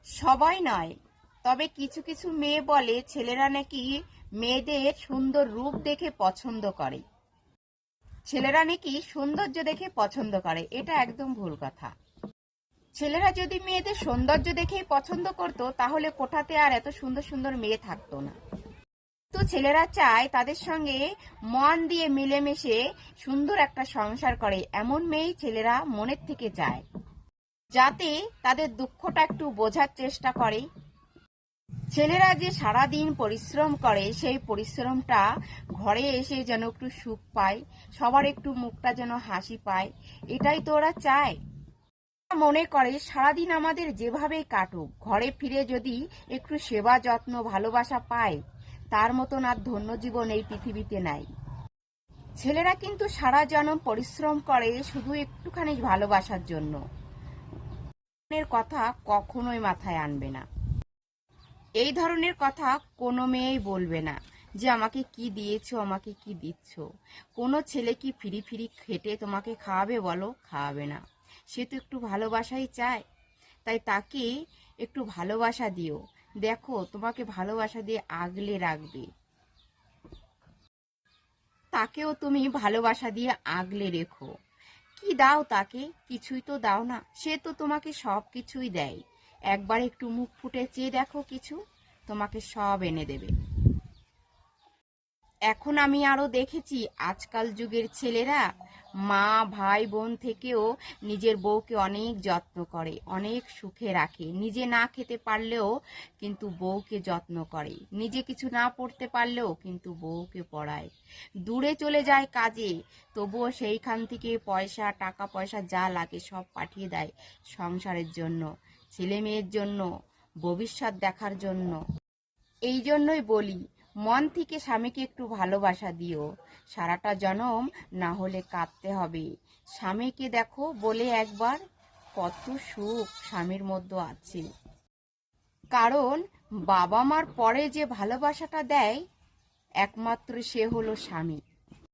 সবাই নয়, তবে কিছু কিছু মেয়ে বলে ছেলেরা নাকি মেয়েদের সুন্দর রূপ দেখে পছন্দ করে। ছেলেরা নাকি সৌন্দর্য দেখে পছন্দ করে, এটা একদম ভুল কথা। ছেলেরা যদি মেয়েদের সৌন্দর্য দেখেই পছন্দ করতো তাহলে কোঠাতে আর এত সুন্দর সুন্দর মেয়ে থাকতো না। তো ছেলেরা চায় তাদের সঙ্গে মন দিয়ে মিলেমিশে সুন্দর একটা সংসার করে, এমন মেয়েই ছেলেরা মনের থেকে চায়, যাতে তাদের দুঃখটা একটু বোঝার চেষ্টা করে। ছেলেরা যে সারাদিন পরিশ্রম করে সেই পরিশ্রমটা ঘরে এসে যেন একটু সুখ পায়, সবার একটু মুখটা যেন হাসি পায়, এটাই তো ওরা চায়। মনে করে সারাদিন আমাদের যেভাবেই কাটুক, ঘরে ফিরে যদি একটু সেবা যত্ন ভালোবাসা পায়, তার মতন আর ধন্য জীবন এই পৃথিবীতে নাই। ছেলেরা কিন্তু সারা জনম পরিশ্রম করে শুধু একটুখানি ভালোবাসার জন্য। এর কথা কখনোই মাথায় আনবে না। এই ধরনের কথা কোনো মেয়েই বলবে না যে আমাকে কি দিয়েছো, আমাকে কি দিচ্ছ। কোনো ছেলে কি ফিরি ফিরি খেটে তোমাকে খাওয়াবে বলো? খাওয়াবে না। সে তো একটু ভালোবাসাই চায়, তাই তাকে একটু ভালোবাসা দিও। দেখো তোমাকে ভালোবাসা দিয়ে আগলে রাখবে, তাকেও তুমি ভালোবাসা দিয়ে আগলে রেখো। কি দাও তাকে? কিছুই তো দাও না, সে তো তোমাকে সব কিছুই দেয়। একবার একটু মুখ ফুটে চেয়ে দেখো, কিছু তোমাকে সব এনে দেবে। এখন আমি আরো দেখেছি আজকাল যুগের ছেলেরা মা ভাই বোন থেকেও নিজের বউকে অনেক যত্ন করে, অনেক সুখে রাখে। নিজে না খেতে পারলেও কিন্তু বউকে যত্ন করে, নিজে কিছু না পড়তে পারলেও কিন্তু বউকে পড়ায়। দূরে চলে যায় কাজে, তবুও সেইখান থেকে পয়সা টাকা পয়সা যা লাগে সব পাঠিয়ে দেয় সংসারের জন্য, ছেলে মেয়ের জন্য, ভবিষ্যৎ দেখার জন্য। এই জন্যই বলি, মন থেকে স্বামীকে একটু ভালোবাসা দিও। সারাটা জনম না হলে কাঁদতে হবে। স্বামীকে দেখো বলে একবার, কত সুখ স্বামীর মধ্যে আছে। কারণ বাবা মার পরে যে ভালোবাসাটা দেয় একমাত্র সে হলো স্বামী।